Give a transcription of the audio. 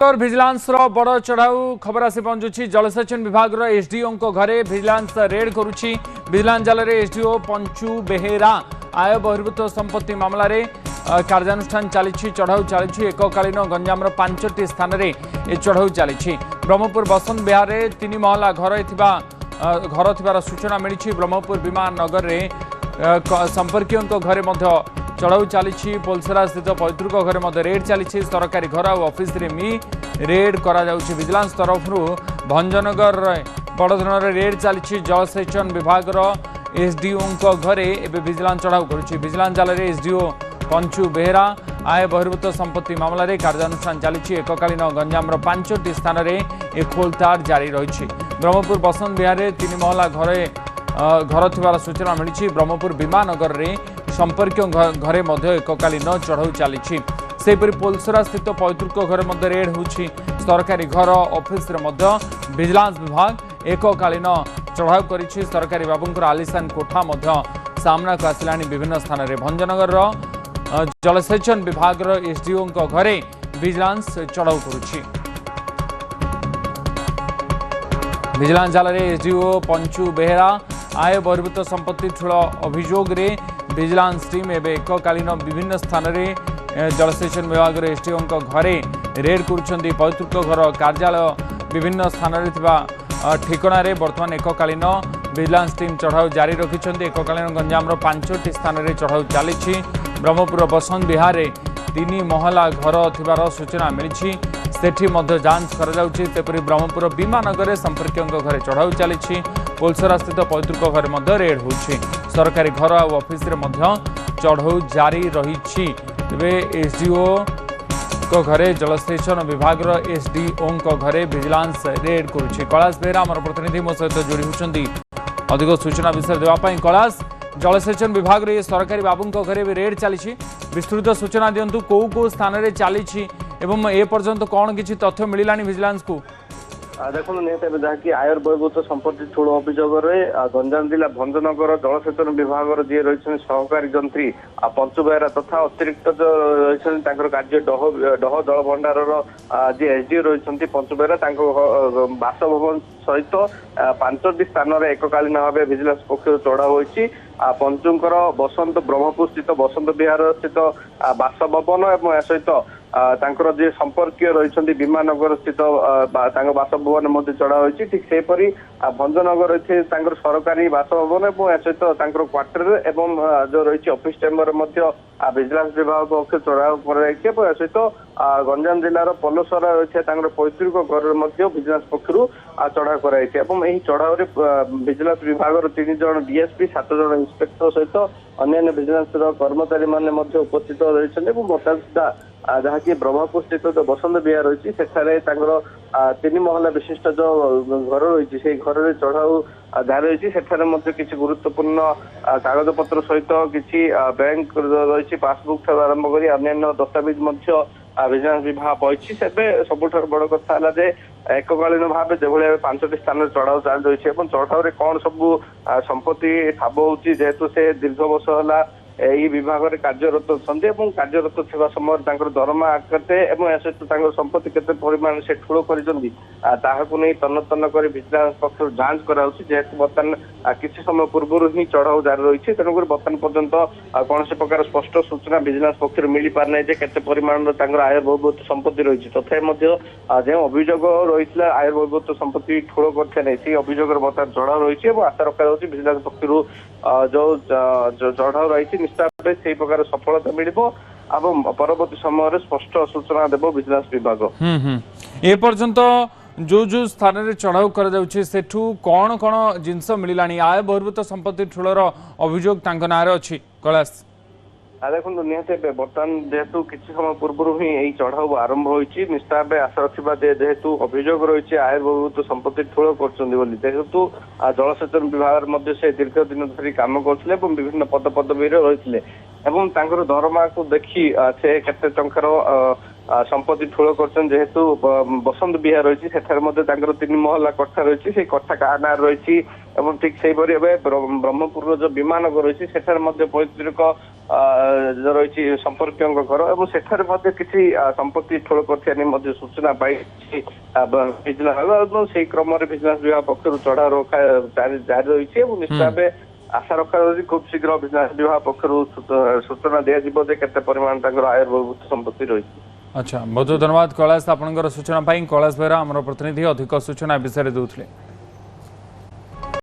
Vigilance बड़ चढ़ाऊ खबर आसी पहुंचुछि जलसेचन विभाग एसडीओ घरे भिजिलांस रेड करुछि। भिजिलांस जाल एसडीओ पंचु बेहेरा आय बहिर्भूत संपत्ति मामलें कार्यानुष्ठान चली चढ़ाऊ चली एककालीन गंजाम 5टी स्थान में यह चढ़ाऊ चली। ब्रह्मपुर बसंत विहार 3 महला घर थिबार सूचना मिली। ब्रह्मपुर विमान नगर में संपर्क घरे चढ़ाऊ चली। पोलसरा स्थित पैतृक घरे रेड चली। सरकारी घर और ऑफिस में रेड करा जाउछि। विजिलेंस तरफ भंजनगर बड़ धरण रेड चली। जलसेचन विभाग एसडीओ घरे एवं विजिलेंस चढ़ाऊ करुछि। विजिलेंस जाल एसडीओ पंचु बेहेरा आय बहिर्भूत संपत्ति मामलें कार्यानुष्ठान चली। एककालीन गंजाम 5टी स्थान में एक खोलताड़ जारी रही। ब्रह्मपुर बसंत विहार 3 महला घर थिबार सूचना मिली। ब्रह्मपुर विमाननगर में संपर्क घरे एककालीन चढ़ाऊ चली। सेपरी पोलसरा स्थित पैतृक घर रेड होछि। सरकारी घर ऑफिस विजिलेंस विभाग एककालीन चढ़ाऊ करिछि। सरकारी बाबूंकर आलिशान कोठा सामना को आसिला विभिन्न स्थान में। भंजनगर जलसेचन विभाग एसडीओ घरे विजिलेंस चढ़ाऊ करुछि। विजिलेंस जाल एसडीओ पंचु बेहेरा आय बहिर्भूत संपत्ति ठूल अभियोग रे विजिलेंस टीम एवं एककालीन विभिन्न स्थान में जलसेचन विभाग एसडीओ घरे रेड करुछंती। पैतृक घर कार्यालय विभिन्न स्थान में ठिकाना बर्तमान एककालीन विजिलेंस टीम चढ़ाऊ जारी रखिंट। एककालीन गंजाम 5टी स्थान में चढ़ाऊ चली। ब्रह्मपुर बसंत विहार 3 महला घर थिबार सूचना मिली। सेठी जांच करपरी ब्रह्मपुर विमाननगर संपर्क घरे चढ़ाऊ चली। पोलसरा स्थित पैतृक घर रेड होछि। सरकारी घर और ऑफिस चढ़ाऊ जारी रही। एसडीओ घरे जलसेचन विभाग एसडीओ घरे विजिलेंस रेड करुछि। कैलाश बेहेरा आम प्रतिनिधि मो सहित जोड़ी होती अधिक सूचना विषय देवाई। कैलाश, जलसेचन विभाग रे सरकारी बाबू घरे भी रेड चली। विस्तृत सूचना दिंतु कौ कौ स्थान में चली एवं ए पर्यंत कौन किसी तथ्य मिलानी विजिलेंस को? देखो निहत जहाँकि आयर बहिर्भूत संपत्ति ठूल अभियोग गंजाम जिला भंजनगर जलसेचन विभाग जी रही सहकारी जंत्री पंचु बेहेरा तथा अतिरिक्त जो रही कार्य डह जल भंडार जी एसडीओ रही पंचु बेहेरा बासभवन सहित 5टी स्थान में एककालीन भाव विजिलेंस पक्ष चढ़ाऊ होती। पंचुंकर बसंत ब्रह्मपुर स्थित बसंत विहार स्थित बासभवन और सहित तांकर जे संपर्कीय रही विमाननगर स्थित बासभवन चढ़ा होती। ठीक सेपरी भंजनगर रही सरकारी बासभवन और सहित क्वार्टर एवं जो रही ऑफिस चेम्बर विजिलेंस विभाग पक्ष चढ़ाऊ कर सहित गंजाम जिलार पलसरा रही पैतृक घर विजिलेंस पक्ष चढ़ाऊ कराई। चढ़ाऊ विजिलेंस विभाग 3 जन डीएसपी 7 जन इंस्पेक्टर सहित अन्य विजिलेंस कर्मचारी माने उपस्थित रही। बर्तमान सुधा जहाँकि ब्रह्मपुर स्थित जो बसंत विहार रही 3 महला विशिष्ट जो घर रही से घर चढ़ाऊ जारी रही। किसी गुरुत्वपूर्ण कागज पत्र सहित किसी बैंक रही पासबुक ठार आरंभ कर अन्य दस्तावेज विजिलेंस विभाग पहुंची। सबुठ बड़ कथा है एककालीन भाव जो 5टी स्थान में चढ़ाऊ जारी रही। चढ़ाऊ कौन सब संपत्ति ठाब होती जेहेतु से दीर्घ वर्ष है यही विभाग में कार्यरत अच्छा कार्यरत थी समय दरमा आकते सहित संपत्ति केते परिमाण से ठूल कर तन्न तन्न कर विजिलेंस पक्ष जांच करेतु बर्तमान किसी समय पूर्व ही चढ़ाऊ जारी रही। तेणुकर बर्तमान पर्यंत कौन प्रकार स्पष्ट सूचना विजिलेंस पक्ष मिल पारना केते परिमाण आय बहिर्भूत संपत्ति रही। तथापि जो अभियोग रही आय बहिर्भूत संपत्ति ठूल कर अभियोग बर्तमान चढ़ाऊ रही। आशा रखा विजिलेंस पक्ष जो चढ़ाऊ रही से प्रकार सफलता मिल परवर्ती समय स्पष्ट सूचना देव विजिलेंस विभाग। ए पर्यंत जो जो स्थान में चढ़ाऊ करू कौन कौन जिनस मिलला आय बहिर्भूत संपत्ति ठूलर अभियोग ना अच्छी? कैलाश, देखो निहत बर्तमान जेहेतु किसी समय पूर्व ही यही चढ़ाऊ आरंभ होती निश्चित भाव आशा रखा जेहेतु अभियोग रही आय बहिर्भूत संपत्ति ठूल करेतु जलसेचन विभाग से दीर्घ दिन धरी कम करते विभिन्न पद पदवी रही दरमा को देखी से केते टंकार संपत्ति ठूल कर जेहेतु बसंत विहार रही 3 महला कठा रही से कठा का ना रही। ठीक से ब्रह्मपुर जो विमाननगर रही पैतृक रही संपर्क घर और सेठारे किसी संपत्ति ठोल कर सूचना पाई विजिलेंस से क्रम विजिलेंस विभाग पक्ष चढ़ाऊ जारी रही है निश्चित भाव आशा रखा खूब शीघ्र विजिलेंस विभाग पक्ष सूचना दिज्व केते परिमाण आय बहिर्भूत संपत्ति रही। अच्छा बहुत धन्यवाद कैलाश आपंकर सूचना कैलाश बेहरा आम प्रतिनिधि अधिक सूचना विषय दूसरे।